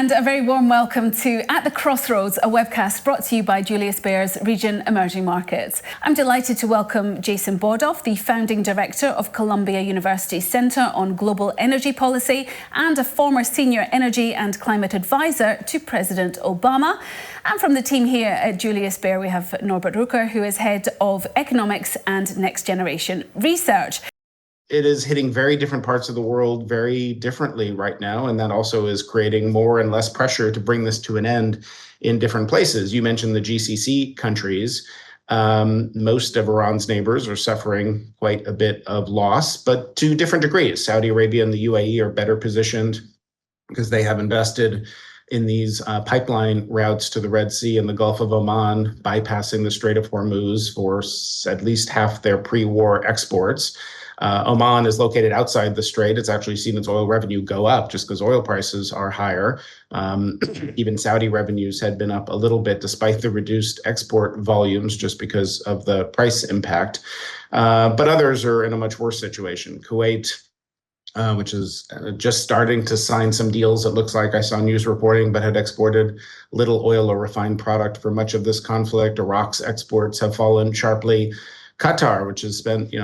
And a very warm welcome to At the Crossroads, a webcast brought to you by Julius Baer's Region Emerging Markets. I'm delighted to welcome Jason Bordoff, the founding director of Columbia University's Centre on Global Energy Policy and a former senior energy and climate advisor to President Obama. And from the team here at Julius Baer, we have Norbert Ruecker, who is head of economics and next generation research. It is hitting very different parts of the world very differently right now, and that also is creating more and less pressure to bring this to an end in different places. You mentioned the GCC countries. Most of Iran's neighbors are suffering quite a bit of loss, but to different degrees. Saudi Arabia and the UAE are better positioned because they have invested in these pipeline routes to the Red Sea and the Gulf of Oman, bypassing the Strait of Hormuz for at least half their pre-war exports. Oman is located outside the strait. It's actually seen its oil revenue go up just because oil prices are higher. Even Saudi revenues had been up a little bit despite the reduced export volumes just because of the price impact. But others are in a much worse situation. Kuwait, which is just starting to sign some deals, it looks like. I saw news reporting, but had exported little oil or refined product for much of this conflict. Iraq's exports have fallen sharply. Qatar, which has spent,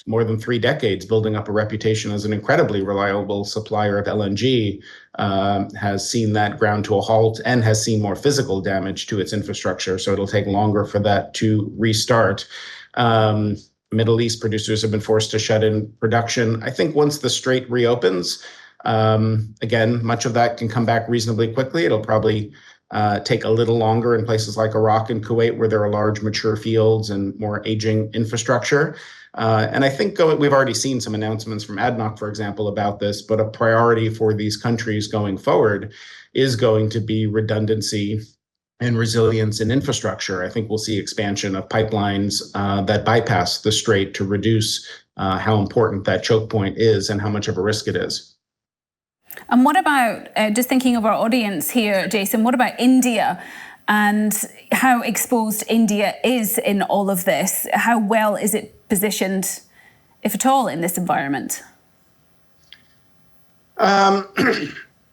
more than 3 decades building up a reputation as an incredibly reliable supplier of LNG, has seen that ground to a halt and has seen more physical damage to its infrastructure. So it'll take longer for that to restart. Middle East producers have been forced to shut in production. I think once the strait reopens, again, much of that can come back reasonably quickly. It'll probably take a little longer in places like Iraq and Kuwait, where there are large mature fields and more aging infrastructure. And I think we've already seen some announcements from ADNOC, for example, about this, but a priority for these countries going forward is going to be redundancy and resilience in infrastructure. I think we'll see expansion of pipelines that bypass the strait to reduce how important that choke point is and how much of a risk it is. And what about, just thinking of our audience here, Jason, what about India and how exposed India is in all of this? How well is it positioned, if at all, in this environment?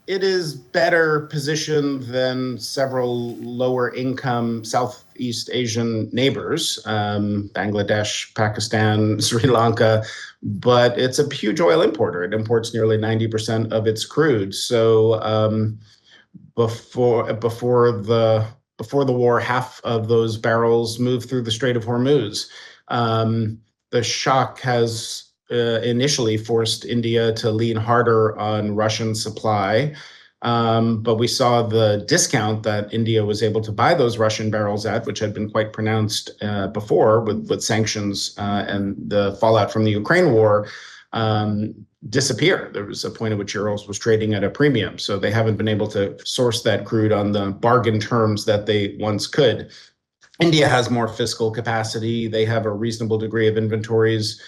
It is better positioned than several lower income Southeast Asian neighbors, Bangladesh, Pakistan, Sri Lanka, but it's a huge oil importer. It imports nearly 90% of its crude. So before the war, half of those barrels moved through the Strait of Hormuz. The shock has initially forced India to lean harder on Russian supply. But we saw the discount that India was able to buy those Russian barrels at, which had been quite pronounced before with sanctions and the fallout from the Ukraine war, disappear. There was a point at which Urals was trading at a premium. So they haven't been able to source that crude on the bargain terms that they once could. India has more fiscal capacity. They have a reasonable degree of inventories,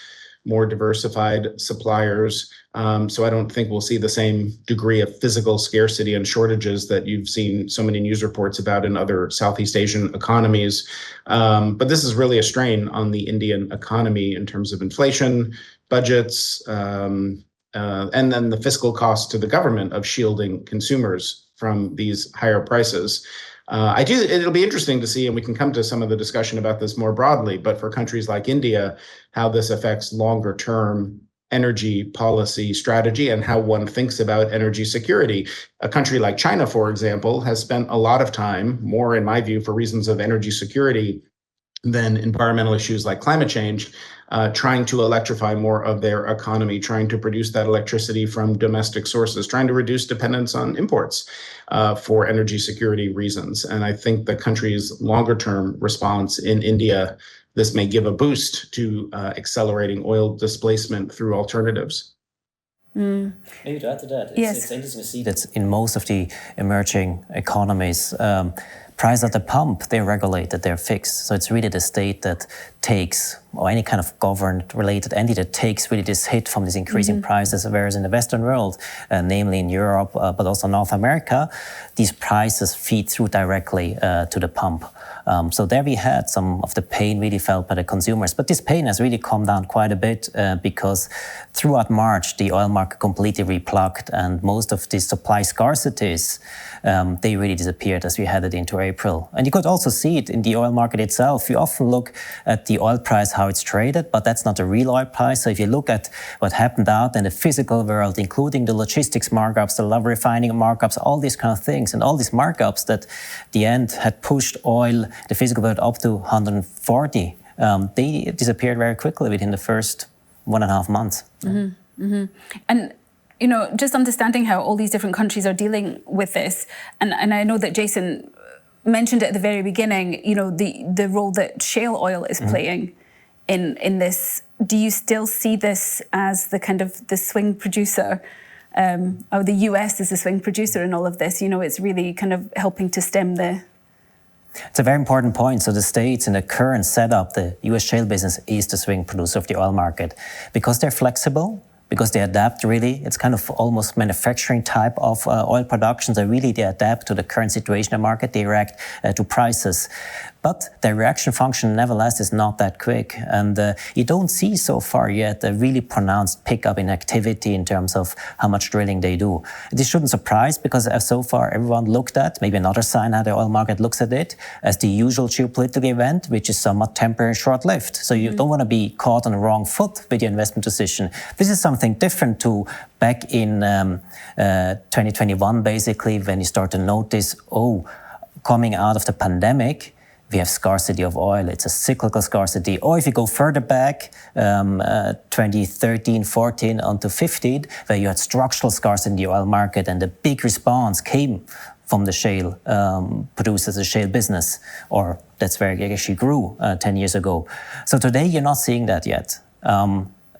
more diversified suppliers. So I don't think we'll see the same degree of physical scarcity and shortages that you've seen so many news reports about in other Southeast Asian economies. But this is really a strain on the Indian economy in terms of inflation, budgets, and then the fiscal cost to the government of shielding consumers from these higher prices. It'll be interesting to see, and we can come to some of the discussion about this more broadly, but for countries like India, how this affects longer term energy policy strategy and how one thinks about energy security. A country like China, for example, has spent a lot of time, more in my view, for reasons of energy security than environmental issues like climate change, trying to electrify more of their economy, trying to produce that electricity from domestic sources, trying to reduce dependence on imports for energy security reasons. And I think the country's longer-term response in India, this may give a boost to accelerating oil displacement through alternatives. Maybe to add to that, Yes. It's interesting to see that in most of the emerging economies, price at the pump, they're regulated, they're fixed. So it's really the state that takes or any kind of government-related entity that takes really this hit from these increasing prices, whereas in the Western world, namely in Europe, but also North America, these prices feed through directly to the pump. So there we had some of the pain really felt by the consumers. But this pain has really come down quite a bit because throughout March, the oil market completely replugged, and most of the supply scarcities, they really disappeared as we headed into April. And you could also see it in the oil market itself. You often look at the oil price, how it's traded, but that's not the real oil price. So if you look at what happened out in the physical world, including the logistics markups, the love refining markups, all these kind of things, and all these markups that at the end had pushed oil, the physical world, up to 140, they disappeared very quickly within the first 1.5 months. And just understanding how all these different countries are dealing with this, and I know that Jason mentioned at the very beginning, the role that shale oil is playing in this. Do you still see this as the kind of the swing producer, or the US is the swing producer in all of this? It's really kind of helping to stem the... It's a very important point. So the States, in the current setup, the US shale business is the swing producer of the oil market because they're flexible, because they adapt really. It's kind of almost manufacturing type of oil production. So really they adapt to the current situation in the market. They react to prices. But their reaction function, nevertheless, is not that quick. And you don't see so far yet a really pronounced pickup in activity in terms of how much drilling they do. This shouldn't surprise because so far everyone looked at, maybe another sign how the oil market looks at it, as the usual geopolitical event, which is somewhat temporary and short-lived. So you don't want to be caught on the wrong foot with your investment decision. This is something different to back in 2021, basically, when you start to notice, coming out of the pandemic, we have scarcity of oil. It's a cyclical scarcity. Or if you go further back, 2013, 14, onto 15, where you had structural scarcity in the oil market, and the big response came from the shale producers, the shale business, or that's where it actually grew 10 years ago. So today you're not seeing that yet.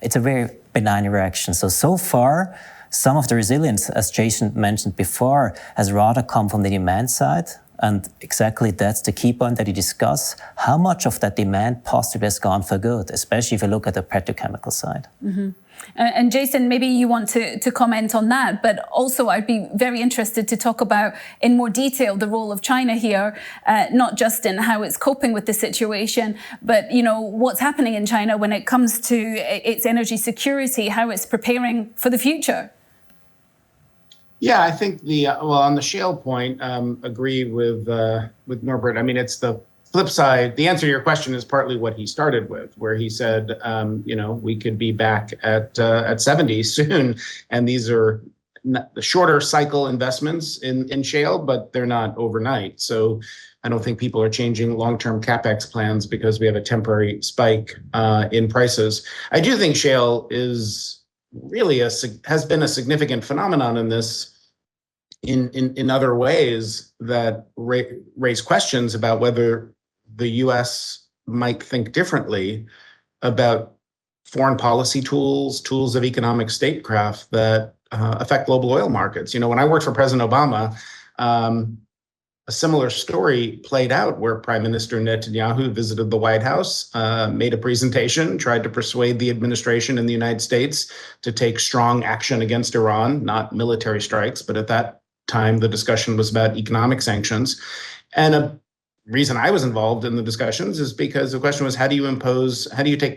It's a very benign reaction. So far, some of the resilience, as Jason mentioned before, has rather come from the demand side. And exactly that's the key point that you discuss. How much of that demand possibly has gone for good, especially if you look at the petrochemical side. And Jason, maybe you want to comment on that, but also I'd be very interested to talk about in more detail the role of China here, not just in how it's coping with the situation, but what's happening in China when it comes to its energy security, how it's preparing for the future. Yeah, I think on the shale point, agree with Norbert. I mean, it's the flip side. The answer to your question is partly what he started with, where he said, we could be back at 70 soon, and these are the shorter cycle investments in shale, but they're not overnight. So I don't think people are changing long-term capex plans because we have a temporary spike in prices. I do think shale is really has been a significant phenomenon in this in other ways that raise questions about whether the U.S. might think differently about foreign policy tools of economic statecraft that affect global oil markets. When I worked for President Obama, a similar story played out where Prime Minister Netanyahu visited the White House, made a presentation, tried to persuade the administration in the United States to take strong action against Iran, not military strikes, but at that time the discussion was about economic sanctions. And a reason I was involved in the discussions is because the question was, how do you take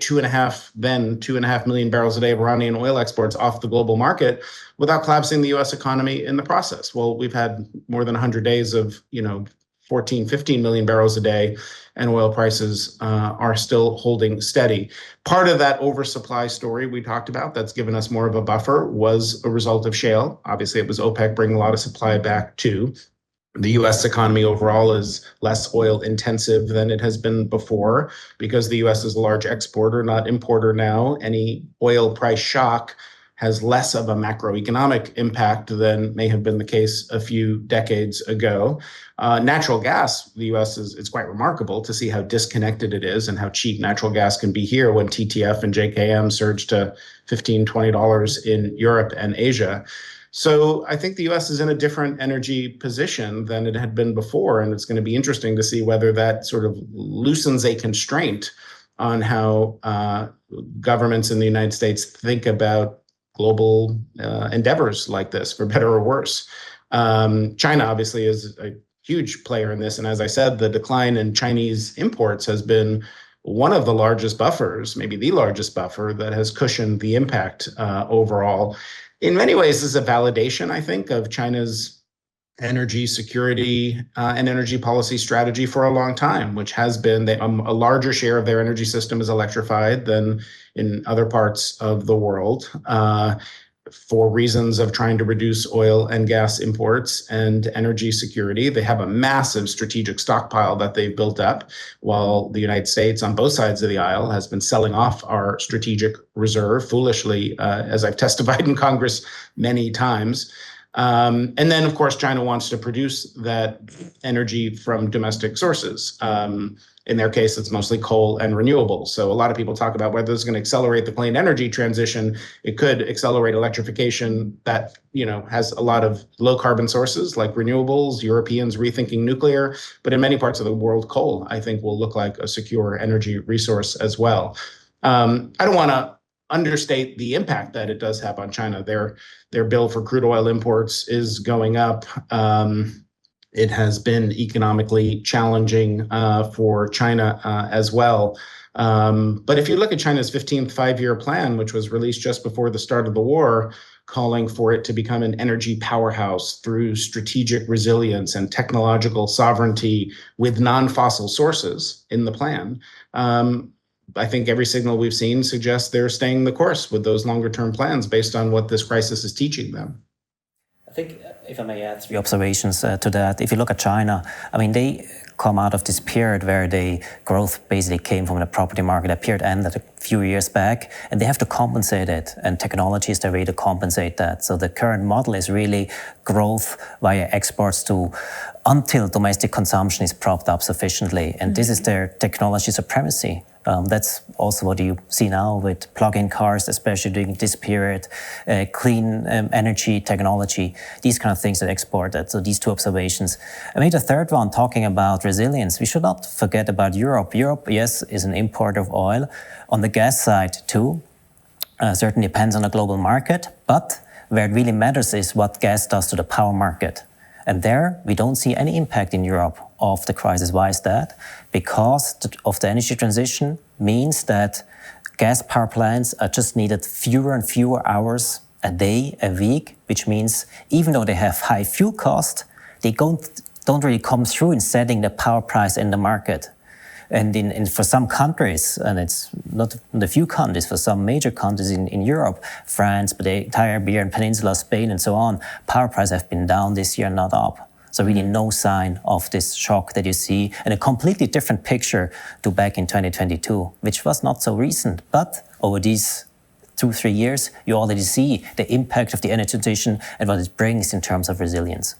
2.5 million barrels a day of Iranian oil exports off the global market without collapsing the US economy in the process? Well, we've had more than 100 days of, 14, 15 million barrels a day, and oil prices are still holding steady. Part of that oversupply story we talked about that's given us more of a buffer was a result of shale. Obviously, it was OPEC bringing a lot of supply back too. The U.S. economy overall is less oil intensive than it has been before because the U.S. is a large exporter, not importer now. Any oil price shock has less of a macroeconomic impact than may have been the case a few decades ago. Natural gas, the U.S. it's quite remarkable to see how disconnected it is and how cheap natural gas can be here when TTF and JKM surged to $15, $20 in Europe and Asia. So I think the U.S. is in a different energy position than it had been before, and it's going to be interesting to see whether that sort of loosens a constraint on how governments in the United States think about global endeavors like this, for better or worse. China obviously is a huge player in this. And as I said, the decline in Chinese imports has been one of the largest buffers, maybe the largest buffer that has cushioned the impact overall. In many ways, this is a validation, I think, of China's energy security and energy policy strategy for a long time, which has been a larger share of their energy system is electrified than in other parts of the world. For reasons of trying to reduce oil and gas imports and energy security. They have a massive strategic stockpile that they've built up, while the United States, on both sides of the aisle, has been selling off our strategic reserve foolishly, as I've testified in Congress many times. And then, of course, China wants to produce that energy from domestic sources. In their case, it's mostly coal and renewables. So a lot of people talk about whether this is going to accelerate the clean energy transition. It could accelerate electrification that, has a lot of low carbon sources like renewables, Europeans rethinking nuclear. But in many parts of the world, coal, I think, will look like a secure energy resource as well. I don't want to understate the impact that it does have on China. Their bill for crude oil imports is going up. It has been economically challenging for China as well. But if you look at China's 15th five-year plan, which was released just before the start of the war, calling for it to become an energy powerhouse through strategic resilience and technological sovereignty with non-fossil sources in the plan, I think every signal we've seen suggests they're staying the course with those longer-term plans based on what this crisis is teaching them. I think, if I may add 3 observations to that. If you look at China, they come out of this period where the growth basically came from the property market. That period ended a few years back, and they have to compensate it, and technology is the way to compensate that. So the current model is really growth via exports until domestic consumption is propped up sufficiently, and this is their technology supremacy. That's also what you see now with plug-in cars, especially during this period, clean energy technology, these kind of things that exported. So these 2 observations. I made a third one talking about resilience. We should not forget about Europe. Europe, yes, is an importer of oil. On the gas side too, certainly depends on the global market, but where it really matters is what gas does to the power market. And there, we don't see any impact in Europe of the crisis. Why is that? Because of the energy transition means that gas power plants are just needed fewer and fewer hours a day, a week, which means even though they have high fuel cost, they don't really come through in setting the power price in the market. And for some countries, and it's not the few countries, for some major countries in Europe, France, but the entire Iberian Peninsula, Spain, and so on, power prices have been down this year, not up. So really no sign of this shock that you see, and a completely different picture to back in 2022, which was not so recent. But over these 2-3 years, you already see the impact of the energy transition and what it brings in terms of resilience.